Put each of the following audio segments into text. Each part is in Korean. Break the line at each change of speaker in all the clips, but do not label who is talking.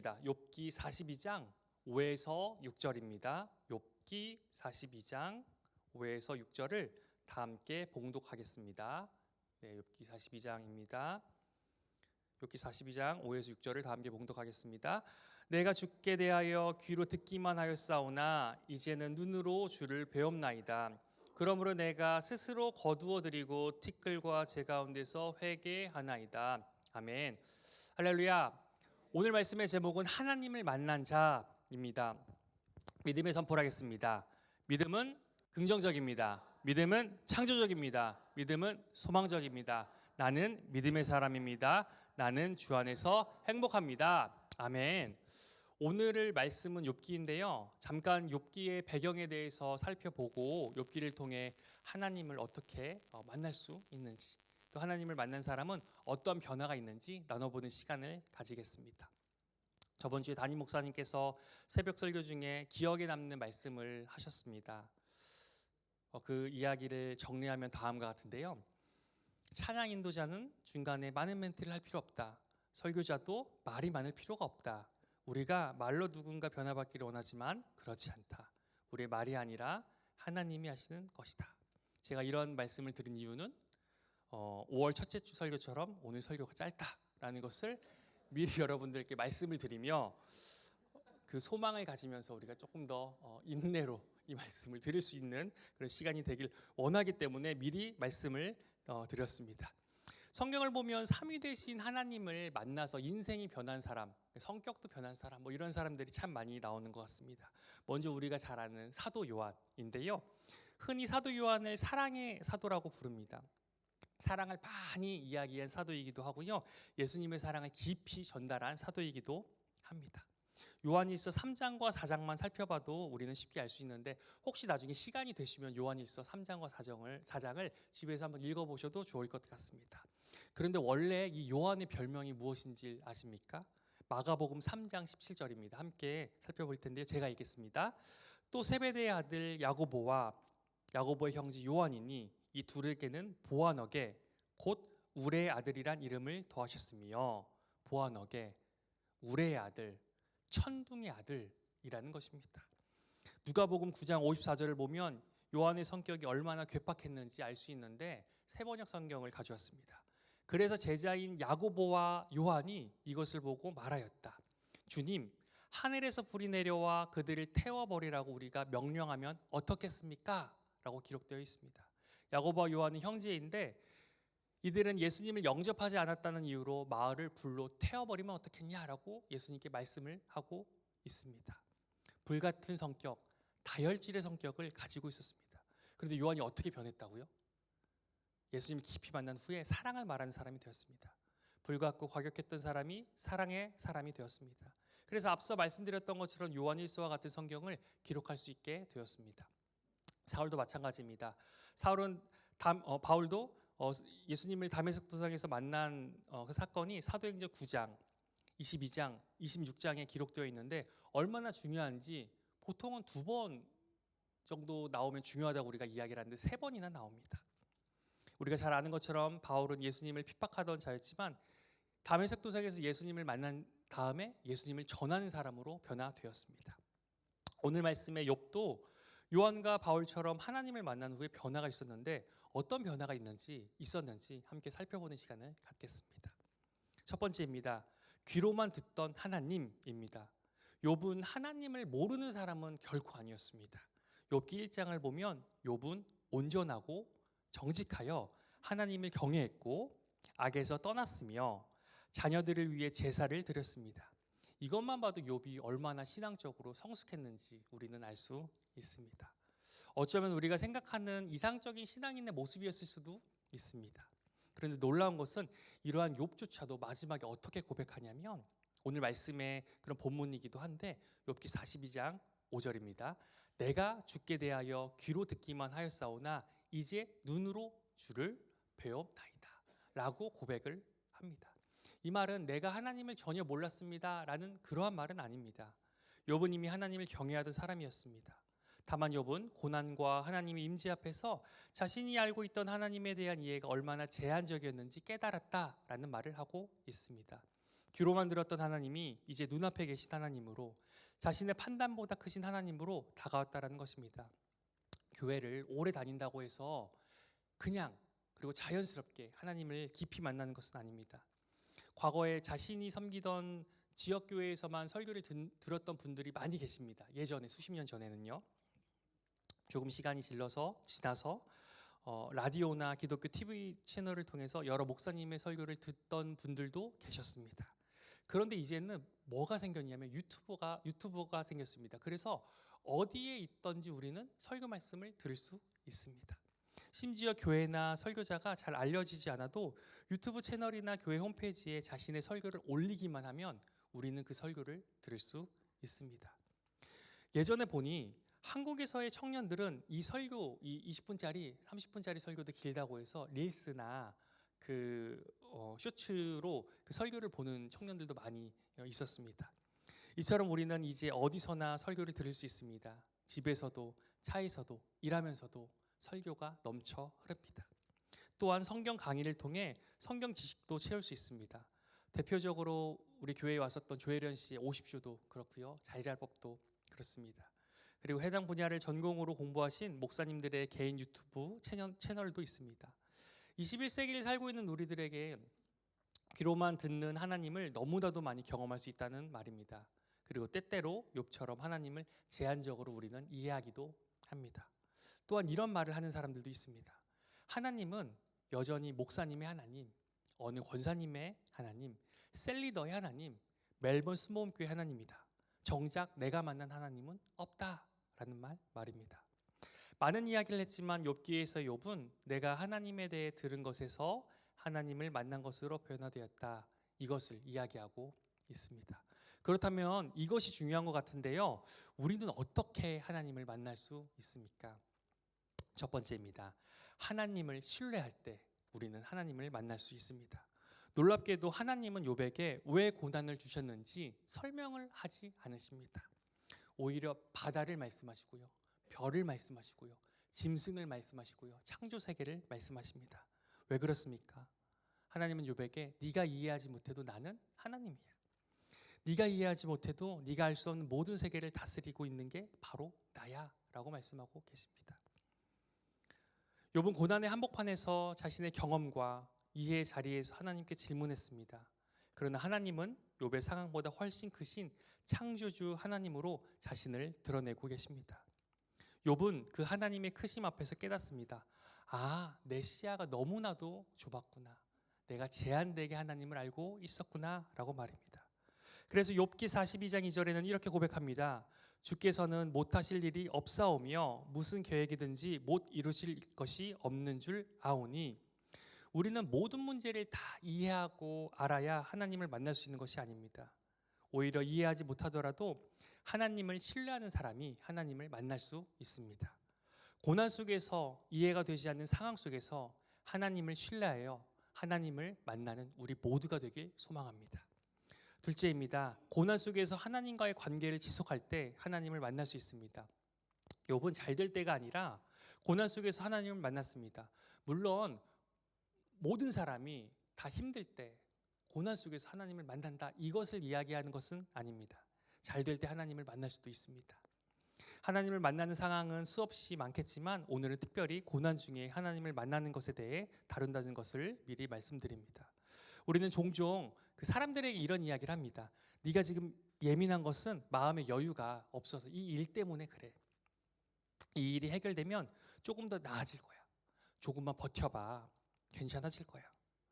욥기 42장 5에서 6절입니다. 욥기 42장 5에서 6절을 다 함께 봉독하겠습니다. 네, 욥기 42장입니다. 욥기 42장 5에서 6절을 다 함께 봉독하겠습니다. 내가 주께 대하여 귀로 듣기만 하였사오나 이제는 눈으로 주를 배웁나이다. 그러므로 내가 스스로 거두어 드리고 티끌과 제 가운데서 회개하나이다. 아멘. 할렐루야. 오늘 말씀의 제목은 하나님을 만난 자입니다. 믿음의 선포를 하겠습니다. 믿음은 긍정적입니다. 믿음은 창조적입니다. 믿음은 소망적입니다. 나는 믿음의 사람입니다. 나는 주 안에서 행복합니다. 아멘. 오늘의 말씀은 욥기인데요. 잠깐 욥기의 배경에 대해서 살펴보고 욥기를 통해 하나님을 어떻게 만날 수 있는지, 또 하나님을 만난 사람은 어떤 변화가 있는지 나눠보는 시간을 가지겠습니다. 저번 주에 담임 목사님께서 새벽 설교 중에 기억에 남는 말씀을 하셨습니다. 그 이야기를 정리하면 다음과 같은데요. 찬양 인도자는 중간에 많은 멘트를 할 필요 없다. 설교자도 말이 많을 필요가 없다. 우리가 말로 누군가 변화받기를 원하지만 그렇지 않다. 우리의 말이 아니라 하나님이 하시는 것이다. 제가 이런 말씀을 드린 이유는 5월 첫째 주 설교처럼 오늘 설교가 짧다라는 것을 미리 여러분들께 말씀을 드리며 그 소망을 가지면서 우리가 조금 더 인내로 이 말씀을 들을 수 있는 그런 시간이 되길 원하기 때문에 미리 말씀을 드렸습니다. 성경을 보면 삼위되신 하나님을 만나서 인생이 변한 사람, 성격도 변한 사람, 이런 사람들이 참 많이 나오는 것 같습니다. 먼저 우리가 잘 아는 사도 요한인데요. 흔히 사도 요한을 사랑의 사도라고 부릅니다. 사랑을 많이 이야기한 사도이기도 하고요. 예수님의 사랑을 깊이 전달한 사도이기도 합니다. 요한일서 3장과 4장만 살펴봐도 우리는 쉽게 알 수 있는데 혹시 나중에 시간이 되시면 요한일서 3장과 4장을 집에서 한번 읽어보셔도 좋을 것 같습니다. 그런데 원래 이 요한의 별명이 무엇인지 아십니까? 마가복음 3장 17절입니다. 함께 살펴볼 텐데요. 제가 읽겠습니다. 또 세베대의 아들 야고보와 야고보의 형제 요한이니 이 둘에게는 보아너게 곧 우레의 아들이란 이름을 더하셨으며, 보아너게 우레의 아들, 천둥의 아들이라는 것입니다. 누가복음 9장 54절을 보면 요한의 성격이 얼마나 괴팍했는지 알 수 있는데 세번역 성경을 가져왔습니다. 그래서 제자인 야고보와 요한이 이것을 보고 말하였다. 주님, 하늘에서 불이 내려와 그들을 태워버리라고 우리가 명령하면 어떻겠습니까? 라고 기록되어 있습니다. 야고보와 요한은 형제인데 이들은 예수님을 영접하지 않았다는 이유로 마을을 불로 태워버리면 어떻겠냐라고 예수님께 말씀을 하고 있습니다. 불같은 성격, 다혈질의 성격을 가지고 있었습니다. 그런데 요한이 어떻게 변했다고요? 예수님을 깊이 만난 후에 사랑을 말하는 사람이 되었습니다. 불같고 과격했던 사람이 사랑의 사람이 되었습니다. 그래서 앞서 말씀드렸던 것처럼 요한일서와 같은 성경을 기록할 수 있게 되었습니다. 사울도 마찬가지입니다. 바울도 예수님을 다메섹 도상에서 만난 그 사건이 사도행전 9장, 22장, 26장에 기록되어 있는데 얼마나 중요한지 보통은 2번 정도 나오면 중요하다고 우리가 이야기를 하는데 3번이나 나옵니다. 우리가 잘 아는 것처럼 바울은 예수님을 핍박하던 자였지만 다메섹 도상에서 예수님을 만난 다음에 예수님을 전하는 사람으로 변화되었습니다. 오늘 말씀의 욥도 요한과 바울처럼 하나님을 만난 후에 변화가 있었는데 어떤 변화가 있었는지 함께 살펴보는 시간을 갖겠습니다. 첫 번째입니다. 귀로만 듣던 하나님입니다. 욥은 하나님을 모르는 사람은 결코 아니었습니다. 욥기 1장을 보면 욥은 온전하고 정직하여 하나님을 경외했고 악에서 떠났으며 자녀들을 위해 제사를 드렸습니다. 이것만 봐도 욥이 얼마나 신앙적으로 성숙했는지 우리는 알 수 있습니다. 어쩌면 우리가 생각하는 이상적인 신앙인의 모습이었을 수도 있습니다. 그런데 놀라운 것은 이러한 욥조차도 마지막에 어떻게 고백하냐면 오늘 말씀의 그런 본문이기도 한데 욥기 42장 5절입니다. 내가 주께 대하여 귀로 듣기만 하였사오나 이제 눈으로 주를 배웁나이다 라고 고백을 합니다. 이 말은 내가 하나님을 전혀 몰랐습니다 라는 그러한 말은 아닙니다. 욥은 이미 하나님을 경외하던 사람이었습니다. 다만 욥은 고난과 하나님의 임재 앞에서 자신이 알고 있던 하나님에 대한 이해가 얼마나 제한적이었는지 깨달았다라는 말을 하고 있습니다. 귀로만 들었던 하나님이 이제 눈앞에 계신 하나님으로, 자신의 판단보다 크신 하나님으로 다가왔다라는 것입니다. 교회를 오래 다닌다고 해서 그냥 그리고 자연스럽게 하나님을 깊이 만나는 것은 아닙니다. 과거에 자신이 섬기던 지역교회에서만 설교를 들었던 분들이 많이 계십니다. 예전에 수십 년 전에는요. 조금 시간이 지나서 라디오나 기독교 TV 채널을 통해서 여러 목사님의 설교를 듣던 분들도 계셨습니다. 그런데 이제는 뭐가 생겼냐면 유튜버가 생겼습니다. 그래서 어디에 있든지 우리는 설교 말씀을 들을 수 있습니다. 심지어 교회나 설교자가 잘 알려지지 않아도 유튜브 채널이나 교회 홈페이지에 자신의 설교를 올리기만 하면 우리는 그 설교를 들을 수 있습니다. 예전에 보니 한국에서의 청년들은 이 설교, 이 20분짜리, 30분짜리 설교도 길다고 해서 릴스나 쇼츠로 그 설교를 보는 청년들도 많이 있었습니다. 이처럼 우리는 이제 어디서나 설교를 들을 수 있습니다. 집에서도, 차에서도, 일하면서도 설교가 넘쳐 흐릅니다. 또한 성경 강의를 통해 성경 지식도 채울 수 있습니다. 대표적으로 우리 교회에 왔었던 조혜련 씨의 50쇼도 그렇고요. 잘잘법도 그렇습니다. 그리고 해당 분야를 전공으로 공부하신 목사님들의 개인 유튜브 채널도 있습니다. 21세기를 살고 있는 우리들에게 귀로만 듣는 하나님을 너무나도 많이 경험할 수 있다는 말입니다. 그리고 때때로 욥처럼 하나님을 제한적으로 우리는 이해하기도 합니다. 또한 이런 말을 하는 사람들도 있습니다. 하나님은 여전히 목사님의 하나님, 어느 권사님의 하나님, 셀리더의 하나님, 멜번 스모음교회 하나님이다. 정작 내가 만난 하나님은 없다라는 말입니다. 많은 이야기를 했지만 욥기에서 욥은 내가 하나님에 대해 들은 것에서 하나님을 만난 것으로 변화되었다. 이것을 이야기하고 있습니다. 그렇다면 이것이 중요한 것 같은데요. 우리는 어떻게 하나님을 만날 수 있습니까? 첫 번째입니다. 하나님을 신뢰할 때 우리는 하나님을 만날 수 있습니다. 놀랍게도 하나님은 욥에게 왜 고난을 주셨는지 설명을 하지 않으십니다. 오히려 바다를 말씀하시고요. 별을 말씀하시고요. 짐승을 말씀하시고요. 창조 세계를 말씀하십니다. 왜 그렇습니까? 하나님은 욥에게 네가 이해하지 못해도 나는 하나님이야. 네가 이해하지 못해도 네가 알 수 없는 모든 세계를 다스리고 있는 게 바로 나야 라고 말씀하고 계십니다. 욥은 고난의 한복판에서 자신의 경험과 이해의 자리에서 하나님께 질문했습니다. 그러나 하나님은 욥의 상황보다 훨씬 크신 창조주 하나님으로 자신을 드러내고 계십니다. 욥은 그 하나님의 크심 앞에서 깨닫습니다. 아, 내 시야가 너무나도 좁았구나. 내가 제한되게 하나님을 알고 있었구나 라고 말입니다. 그래서 욥기 42장 2절에는 이렇게 고백합니다. 주께서는 못하실 일이 없사오며 무슨 계획이든지 못 이루실 것이 없는 줄 아오니. 우리는 모든 문제를 다 이해하고 알아야 하나님을 만날 수 있는 것이 아닙니다. 오히려 이해하지 못하더라도 하나님을 신뢰하는 사람이 하나님을 만날 수 있습니다. 고난 속에서 이해가 되지 않는 상황 속에서 하나님을 신뢰하여 하나님을 만나는 우리 모두가 되길 소망합니다. 둘째입니다. 고난 속에서 하나님과의 관계를 지속할 때 하나님을 만날 수 있습니다. 욥은 잘 될 때가 아니라 고난 속에서 하나님을 만났습니다. 물론 모든 사람이 다 힘들 때 고난 속에서 하나님을 만난다, 이것을 이야기하는 것은 아닙니다. 잘 될 때 하나님을 만날 수도 있습니다. 하나님을 만나는 상황은 수없이 많겠지만 오늘은 특별히 고난 중에 하나님을 만나는 것에 대해 다룬다는 것을 미리 말씀드립니다. 우리는 종종 그 사람들에게 이런 이야기를 합니다. 네가 지금 예민한 것은 마음의 여유가 없어서 이 일 때문에 그래. 이 일이 해결되면 조금 더 나아질 거야. 조금만 버텨봐. 괜찮아질 거야.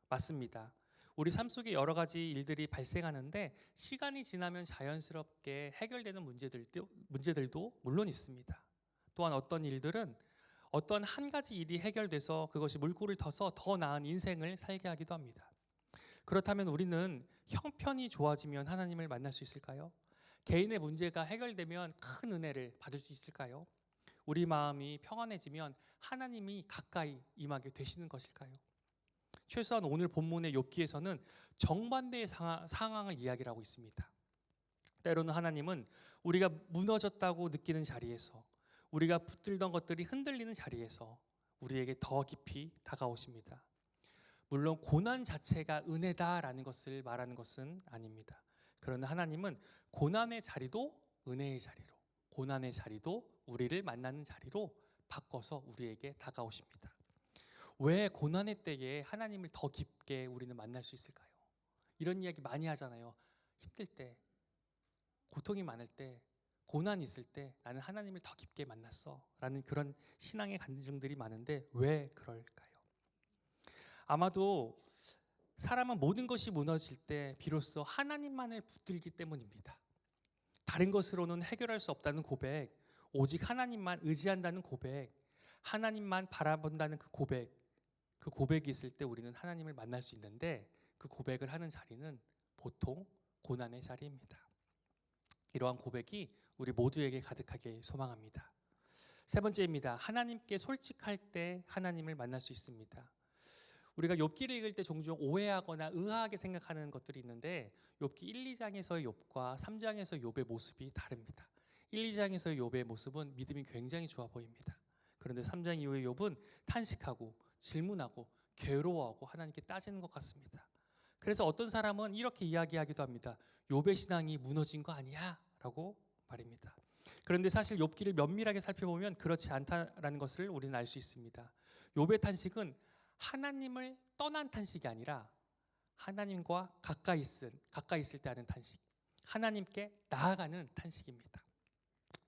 맞습니다. 우리 삶 속에 여러 가지 일들이 발생하는데 시간이 지나면 자연스럽게 해결되는 문제들도 물론 있습니다. 또한 어떤 일들은 어떤 한 가지 일이 해결돼서 그것이 물꼬를 터서 더 나은 인생을 살게 하기도 합니다. 그렇다면 우리는 형편이 좋아지면 하나님을 만날 수 있을까요? 개인의 문제가 해결되면 큰 은혜를 받을 수 있을까요? 우리 마음이 평안해지면 하나님이 가까이 임하게 되시는 것일까요? 최소한 오늘 본문의 욥기에서는 정반대의 상황을 이야기를 하고 있습니다. 때로는 하나님은 우리가 무너졌다고 느끼는 자리에서, 우리가 붙들던 것들이 흔들리는 자리에서 우리에게 더 깊이 다가오십니다. 물론 고난 자체가 은혜다라는 것을 말하는 것은 아닙니다. 그러나 하나님은 고난의 자리도 은혜의 자리로, 고난의 자리도 우리를 만나는 자리로 바꿔서 우리에게 다가오십니다. 왜 고난의 때에 하나님을 더 깊게 우리는 만날 수 있을까요? 이런 이야기 많이 하잖아요. 힘들 때, 고통이 많을 때, 고난이 있을 때 나는 하나님을 더 깊게 만났어 라는 그런 신앙의 간증들이 많은데 왜 그럴까요? 아마도 사람은 모든 것이 무너질 때 비로소 하나님만을 붙들기 때문입니다. 다른 것으로는 해결할 수 없다는 고백, 오직 하나님만 의지한다는 고백, 하나님만 바라본다는 그 고백이 있을 때 우리는 하나님을 만날 수 있는데 그 고백을 하는 자리는 보통 고난의 자리입니다. 이러한 고백이 우리 모두에게 가득하길 소망합니다. 세 번째입니다. 하나님께 솔직할 때 하나님을 만날 수 있습니다. 우리가 욥기를 읽을 때 종종 오해하거나 의아하게 생각하는 것들이 있는데 욥기 1, 2장에서의 욥과 3장에서의 욥의 모습이 다릅니다. 1, 2장에서의 욥의 모습은 믿음이 굉장히 좋아 보입니다. 그런데 3장 이후의 욥은 탄식하고 질문하고 괴로워하고 하나님께 따지는 것 같습니다. 그래서 어떤 사람은 이렇게 이야기하기도 합니다. 욥의 신앙이 무너진 거 아니야? 라고 말입니다. 그런데 사실 욥기를 면밀하게 살펴보면 그렇지 않다라는 것을 우리는 알 수 있습니다. 욥의 탄식은 하나님을 떠난 탄식이 아니라 하나님과 가까이 있을 때 하는 탄식, 하나님께 나아가는 탄식입니다.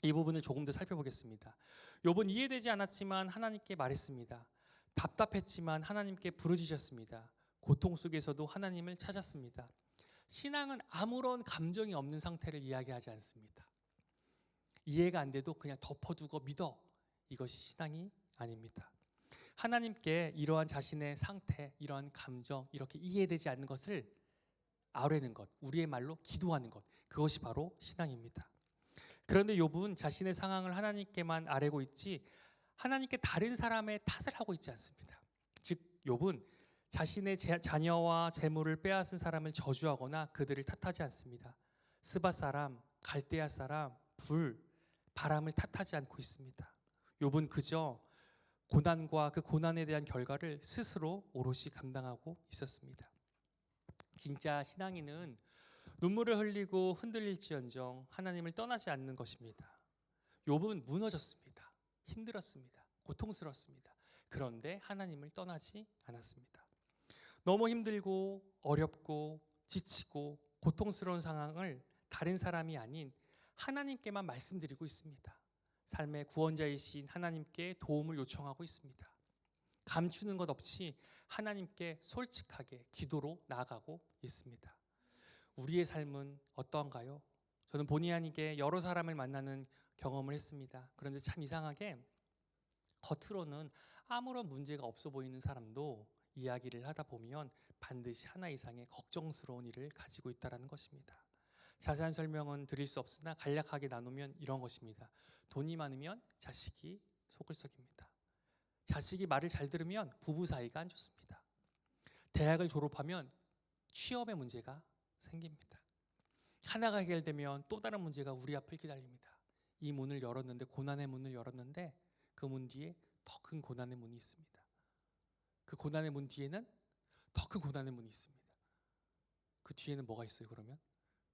이 부분을 조금 더 살펴보겠습니다. 욥은 이해되지 않았지만 하나님께 말했습니다. 답답했지만 하나님께 부르짖었습니다. 고통 속에서도 하나님을 찾았습니다. 신앙은 아무런 감정이 없는 상태를 이야기하지 않습니다. 이해가 안 돼도 그냥 덮어두고 믿어. 이것이 신앙이 아닙니다. 하나님께 이러한 자신의 상태, 이러한 감정, 이렇게 이해되지 않는 것을 아뢰는 것, 우리의 말로 기도하는 것, 그것이 바로 신앙입니다. 그런데 욥은 자신의 상황을 하나님께만 아뢰고 있지 하나님께 다른 사람의 탓을 하고 있지 않습니다. 즉 욥은 자신의 자녀와 재물을 빼앗은 사람을 저주하거나 그들을 탓하지 않습니다. 스바 사람, 갈대아 사람, 불, 바람을 탓하지 않고 있습니다. 욥은 그저 고난과 그 고난에 대한 결과를 스스로 오롯이 감당하고 있었습니다. 진짜 신앙인은 눈물을 흘리고 흔들릴지언정 하나님을 떠나지 않는 것입니다. 욥은 무너졌습니다. 힘들었습니다. 고통스럽습니다. 그런데 하나님을 떠나지 않았습니다. 너무 힘들고 어렵고 지치고 고통스러운 상황을 다른 사람이 아닌 하나님께만 말씀드리고 있습니다. 삶의 구원자이신 하나님께 도움을 요청하고 있습니다. 감추는 것 없이 하나님께 솔직하게 기도로 나아가고 있습니다. 우리의 삶은 어떠한가요? 저는 본의 아니게 여러 사람을 만나는 경험을 했습니다. 그런데 참 이상하게 겉으로는 아무런 문제가 없어 보이는 사람도 이야기를 하다 보면 반드시 하나 이상의 걱정스러운 일을 가지고 있다는 것입니다. 자세한 설명은 드릴 수 없으나 간략하게 나누면 이런 것입니다. 돈이 많으면 자식이 속을 썩입니다. 자식이 말을 잘 들으면 부부 사이가 안 좋습니다. 대학을 졸업하면 취업의 문제가 생깁니다. 하나가 해결되면 또 다른 문제가 우리 앞을 기다립니다. 이 문을 열었는데, 고난의 문을 열었는데 그 문 뒤에 더 큰 고난의 문이 있습니다. 그 고난의 문 뒤에는 더 큰 고난의 문이 있습니다. 그 뒤에는 뭐가 있어요? 그러면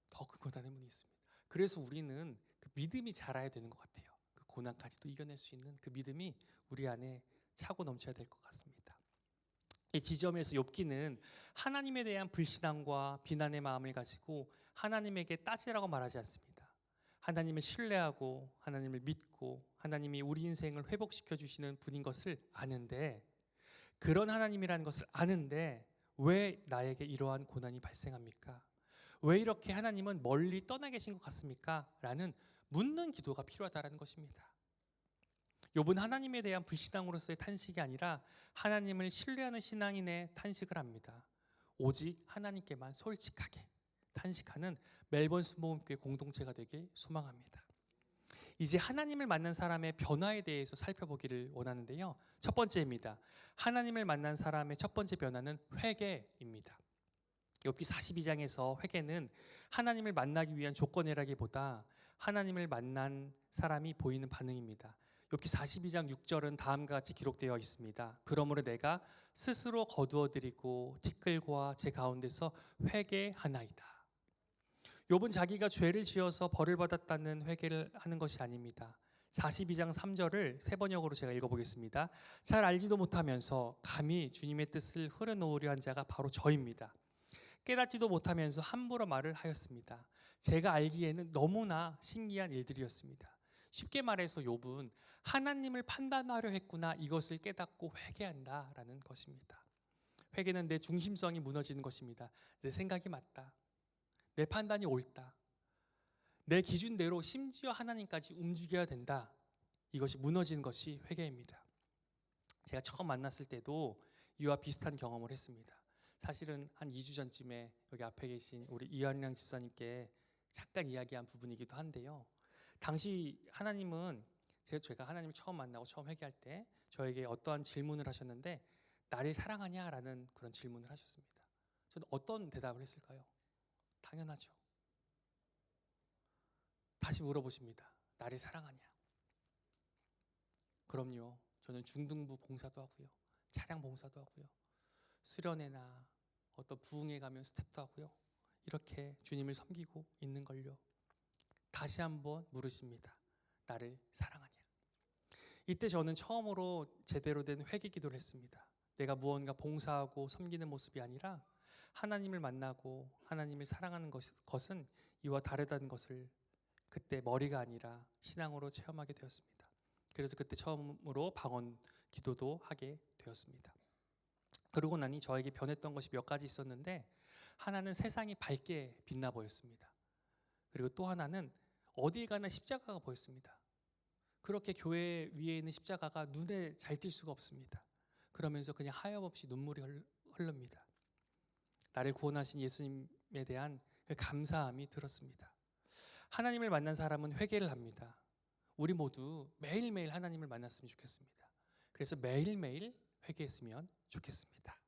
더 큰 고난의 문이 있습니다. 그래서 우리는 그 믿음이 자라야 되는 것 같아요. 그 고난까지도 이겨낼 수 있는 그 믿음이 우리 안에 차고 넘쳐야 될 것 같습니다. 이 지점에서 욥기는 하나님에 대한 불신앙과 비난의 마음을 가지고 하나님에게 따지라고 말하지 않습니다. 하나님을 신뢰하고 하나님을 믿고 하나님이 우리 인생을 회복시켜 주시는 분인 것을 아는데, 그런 하나님이라는 것을 아는데 왜 나에게 이러한 고난이 발생합니까? 왜 이렇게 하나님은 멀리 떠나 계신 것 같습니까? 라는 묻는 기도가 필요하다는 것입니다. 욥은 하나님에 대한 불신앙으로서의 탄식이 아니라 하나님을 신뢰하는 신앙인의 탄식을 합니다. 오직 하나님께만 솔직하게 탄식하는 멜번스 모험교회 공동체가 되길 소망합니다. 이제 하나님을 만난 사람의 변화에 대해서 살펴보기를 원하는데요. 첫 번째입니다. 하나님을 만난 사람의 첫 번째 변화는 회개입니다. 욥기 42장에서 회개는 하나님을 만나기 위한 조건이라기보다 하나님을 만난 사람이 보이는 반응입니다. 욥기 42장 6절은 다음과 같이 기록되어 있습니다. 그러므로 내가 스스로 거두어드리고 티끌과 제 가운데서 회개하나이다. 욥은 자기가 죄를 지어서 벌을 받았다는 회개를 하는 것이 아닙니다. 42장 3절을 세 번역으로 제가 읽어보겠습니다. 잘 알지도 못하면서 감히 주님의 뜻을 흐려놓으려 한 자가 바로 저입니다. 깨닫지도 못하면서 함부로 말을 하였습니다. 제가 알기에는 너무나 신기한 일들이었습니다. 쉽게 말해서 욥은 하나님을 판단하려 했구나, 이것을 깨닫고 회개한다라는 것입니다. 회개는 내 중심성이 무너지는 것입니다. 내 생각이 맞다, 내 판단이 옳다, 내 기준대로 심지어 하나님까지 움직여야 된다, 이것이 무너지는 것이 회개입니다. 제가 처음 만났을 때도 이와 비슷한 경험을 했습니다. 사실은 한 2주 전쯤에 여기 앞에 계신 우리 이한량 집사님께 잠깐 이야기한 부분이기도 한데요. 당시 하나님은 제가 하나님을 처음 만나고 처음 회개할 때 저에게 어떠한 질문을 하셨는데, 나를 사랑하냐라는 그런 질문을 하셨습니다. 저는 어떤 대답을 했을까요? 당연하죠. 다시 물어보십니다. 나를 사랑하냐? 그럼요. 저는 중등부 봉사도 하고요, 차량 봉사도 하고요, 수련회나 어떤 부흥회 가면 스텝도 하고요, 이렇게 주님을 섬기고 있는 걸요. 다시 한번 물으십니다. 나를 사랑하냐? 이때 저는 처음으로 제대로 된 회개 기도를 했습니다. 내가 무언가 봉사하고 섬기는 모습이 아니라 하나님을 만나고 하나님을 사랑하는 것은 이와 다르다는 것을 그때 머리가 아니라 신앙으로 체험하게 되었습니다. 그래서 그때 처음으로 방언 기도도 하게 되었습니다. 그러고 나니 저에게 변했던 것이 몇 가지 있었는데, 하나는 세상이 밝게 빛나 보였습니다. 그리고 또 하나는 어딜 가나 십자가가 보였습니다. 그렇게 교회 위에 있는 십자가가 눈에 잘 띌 수가 없습니다. 그러면서 그냥 하염없이 눈물이 흐릅니다. 나를 구원하신 예수님에 대한 그 감사함이 들었습니다. 하나님을 만난 사람은 회개를 합니다. 우리 모두 매일매일 하나님을 만났으면 좋겠습니다. 그래서 매일매일 회개했으면 좋겠습니다.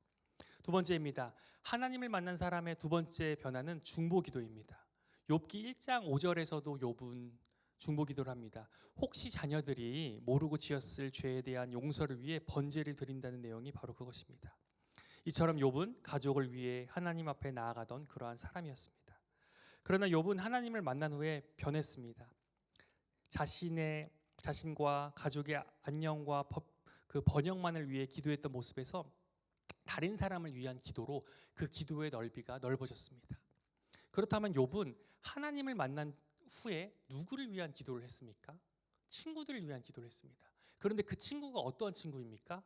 두 번째입니다. 하나님을 만난 사람의 두 번째 변화는 중보기도입니다. 욥기 1장 5절에서도 욥은 중보기도를 합니다. 혹시 자녀들이 모르고 지었을 죄에 대한 용서를 위해 번제를 드린다는 내용이 바로 그것입니다. 이처럼 욥은 가족을 위해 하나님 앞에 나아가던 그러한 사람이었습니다. 그러나 욥은 하나님을 만난 후에 변했습니다. 자신과 가족의 안녕과 그 번영만을 위해 기도했던 모습에서 다른 사람을 위한 기도로 그 기도의 넓이가 넓어졌습니다. 그렇다면 욥은 하나님을 만난 후에 누구를 위한 기도를 했습니까? 친구들을 위한 기도를 했습니다. 그런데 그 친구가 어떠한 친구입니까?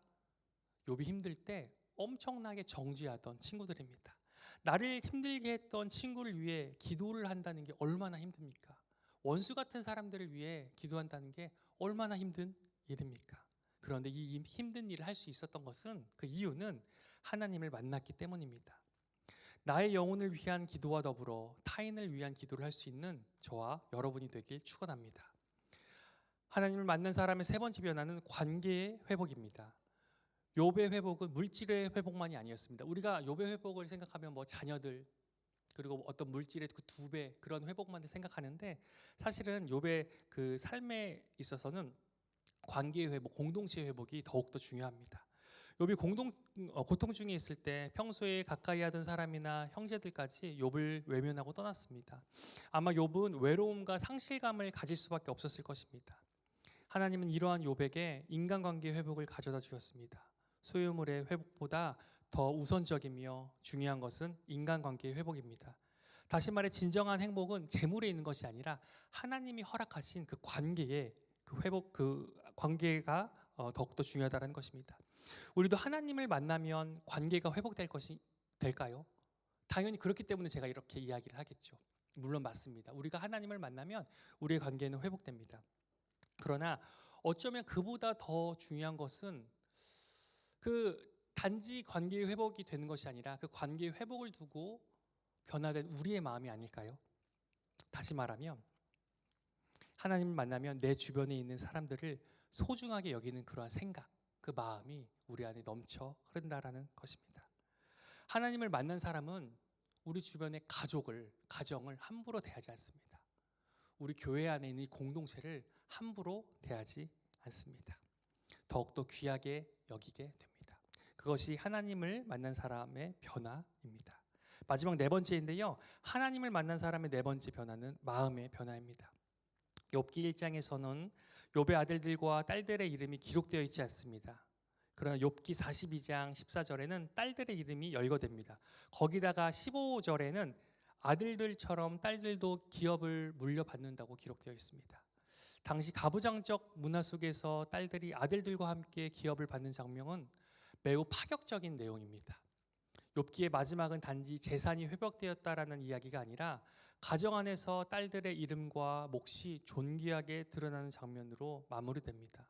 욥이 힘들 때 엄청나게 정죄하던 친구들입니다. 나를 힘들게 했던 친구를 위해 기도를 한다는 게 얼마나 힘듭니까? 원수 같은 사람들을 위해 기도한다는 게 얼마나 힘든 일입니까? 그런데 이 힘든 일을 할 수 있었던 것은, 그 이유는 하나님을 만났기 때문입니다. 나의 영혼을 위한 기도와 더불어 타인을 위한 기도를 할 수 있는 저와 여러분이 되길 축원합니다. 하나님을 만난 사람의 세 번째 변화는 관계의 회복입니다. 욥의 회복은 물질의 회복만이 아니었습니다. 우리가 욥의 회복을 생각하면 자녀들, 그리고 어떤 물질의 그 2배 그런 회복만 생각하는데, 사실은 욥의 그 삶에 있어서는 관계의 회복, 공동체의 회복이 더욱더 중요합니다. 욥이 고통 중에 있을 때 평소에 가까이 하던 사람이나 형제들까지 욥을 외면하고 떠났습니다. 아마 욥은 외로움과 상실감을 가질 수밖에 없었을 것입니다. 하나님은 이러한 욥에게 인간관계 회복을 가져다 주었습니다. 소유물의 회복보다 더 우선적이며 중요한 것은 인간관계의 회복입니다. 다시 말해 진정한 행복은 재물에 있는 것이 아니라 하나님이 허락하신 그 관계의 그 회복, 그 관계가 더욱더 중요하다는 것입니다. 우리도 하나님을 만나면 관계가 회복될 것이 될까요? 당연히 그렇기 때문에 제가 이렇게 이야기를 하겠죠. 물론 맞습니다. 우리가 하나님을 만나면 우리의 관계는 회복됩니다. 그러나 어쩌면 그보다 더 중요한 것은 그 단지 관계의 회복이 되는 것이 아니라 그 관계의 회복을 두고 변화된 우리의 마음이 아닐까요? 다시 말하면 하나님을 만나면 내 주변에 있는 사람들을 소중하게 여기는 그러한 생각, 그 마음이 우리 안에 넘쳐 흐른다라는 것입니다. 하나님을 만난 사람은 우리 주변의 가정을 함부로 대하지 않습니다. 우리 교회 안에 있는 이 공동체를 함부로 대하지 않습니다. 더욱더 귀하게 여기게 됩니다. 그것이 하나님을 만난 사람의 변화입니다. 마지막 네 번째인데요. 하나님을 만난 사람의 네 번째 변화는 마음의 변화입니다. 욥기 1장에서는 욥의 아들들과 딸들의 이름이 기록되어 있지 않습니다. 그러나 욥기 42장 14절에는 딸들의 이름이 열거됩니다. 거기다가 15절에는 아들들처럼 딸들도 기업을 물려받는다고 기록되어 있습니다. 당시 가부장적 문화 속에서 딸들이 아들들과 함께 기업을 받는 장면은 매우 파격적인 내용입니다. 욥기의 마지막은 단지 재산이 회복되었다라는 이야기가 아니라 가정 안에서 딸들의 이름과 몫이 존귀하게 드러나는 장면으로 마무리됩니다.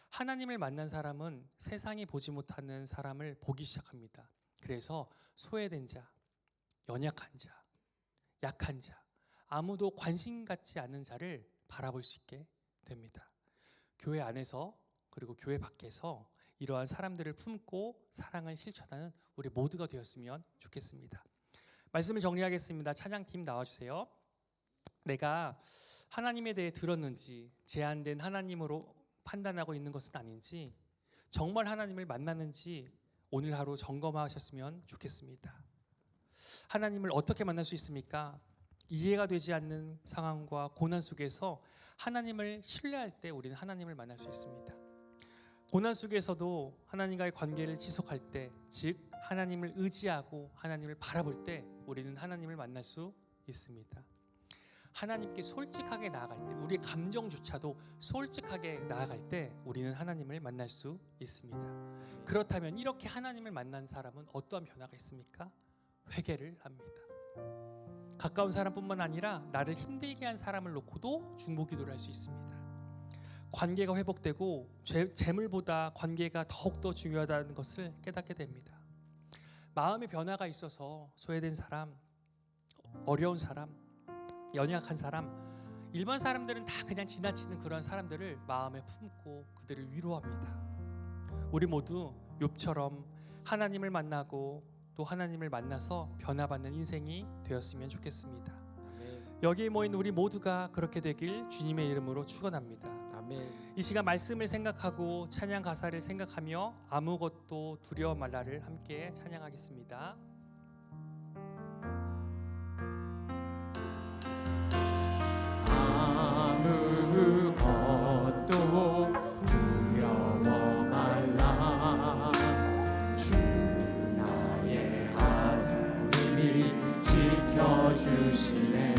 하나님을 만난 사람은 세상이 보지 못하는 사람을 보기 시작합니다. 그래서 소외된 자, 연약한 자, 약한 자, 아무도 관심 갖지 않는 자를 바라볼 수 있게 됩니다. 교회 안에서 그리고 교회 밖에서 이러한 사람들을 품고 사랑을 실천하는 우리 모두가 되었으면 좋겠습니다. 말씀을 정리하겠습니다. 찬양팀 나와주세요. 내가 하나님에 대해 들었는지 제한된 하나님으로 판단하고 있는 것은 아닌지 정말 하나님을 만났는지 오늘 하루 점검하셨으면 좋겠습니다. 하나님을 어떻게 만날 수 있습니까? 이해가 되지 않는 상황과 고난 속에서 하나님을 신뢰할 때 우리는 하나님을 만날 수 있습니다. 고난 속에서도 하나님과의 관계를 지속할 때, 즉 하나님을 의지하고 하나님을 바라볼 때 우리는 하나님을 만날 수 있습니다. 하나님께 솔직하게 나아갈 때, 우리의 감정조차도 솔직하게 나아갈 때 우리는 하나님을 만날 수 있습니다. 그렇다면 이렇게 하나님을 만난 사람은 어떠한 변화가 있습니까? 회개를 합니다. 가까운 사람뿐만 아니라 나를 힘들게 한 사람을 놓고도 중보기도를 할 수 있습니다. 관계가 회복되고 재물보다 관계가 더욱더 중요하다는 것을 깨닫게 됩니다. 마음의 변화가 있어서 소외된 사람, 어려운 사람, 연약한 사람, 일반 사람들은 다 그냥 지나치는 그런 사람들을 마음에 품고 그들을 위로합니다. 우리 모두 욥처럼 하나님을 만나고 또 하나님을 만나서 변화받는 인생이 되었으면 좋겠습니다.
아멘.
여기에 모인 우리 모두가 그렇게 되길 주님의 이름으로 축원합니다.
아멘.
이 시간 말씀을 생각하고 찬양 가사를 생각하며 아무것도 두려워 말라를 함께 찬양하겠습니다.
아무것도 두려워 말라. 주 나의 하나님이 지켜주시네.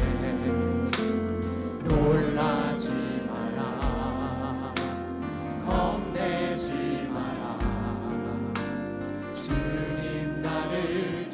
놀라지 마라. 겁내지 마라. 주님 나를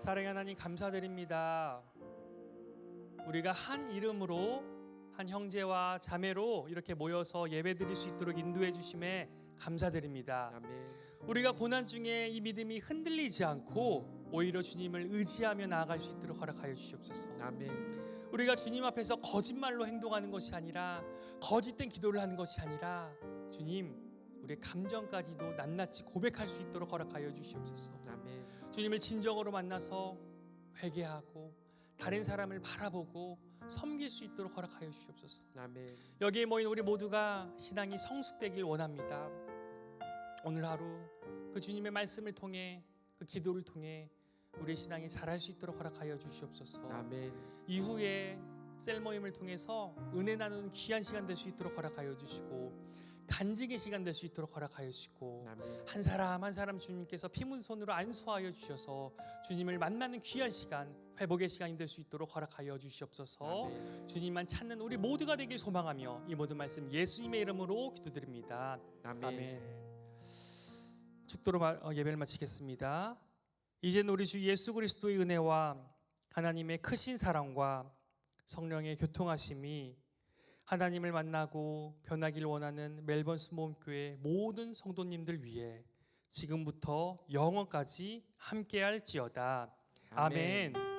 사랑의 하나님 감사드립니다. 우리가 한 이름으로 한 형제와 자매로 이렇게 모여서 예배드릴 수 있도록 인도해 주심에 감사드립니다.
아멘.
우리가 고난 중에 이 믿음이 흔들리지 않고 오히려 주님을 의지하며 나아갈 수 있도록 허락하여 주시옵소서.
아멘.
우리가 주님 앞에서 거짓말로 행동하는 것이 아니라 거짓된 기도를 하는 것이 아니라 주님 우리의 감정까지도 낱낱이 고백할 수 있도록 허락하여 주시옵소서.
아멘.
주님을 진정으로 만나서 회개하고 다른 사람을 바라보고 섬길 수 있도록 허락하여 주시옵소서.
아멘.
여기에 모인 우리 모두가 신앙이 성숙되길 원합니다. 오늘 하루 그 주님의 말씀을 통해 그 기도를 통해 우리의 신앙이 자랄 수 있도록 허락하여 주시옵소서.
아멘.
이후에 셀 모임을 통해서 은혜 나누는 귀한 시간 될 수 있도록 허락하여 주시고 간증의 시간 될 수 있도록 허락하여 주시고
아멘.
한 사람 한 사람 주님께서 피문 손으로 안수하여 주셔서 주님을 만나는 귀한 시간, 회복의 시간이 될 수 있도록 허락하여 주시옵소서.
아멘.
주님만 찾는 우리 모두가 되길 소망하며 이 모든 말씀 예수님의 이름으로 기도드립니다.
아멘.
아멘. 축도로 예배를 마치겠습니다. 이제는 우리 주 예수 그리스도의 은혜와 하나님의 크신 사랑과 성령의 교통하심이 하나님을 만나고 변하길 원하는 멜번스 모험교회 모든 성도님들 위해 지금부터 영원까지 함께할지어다. 아멘.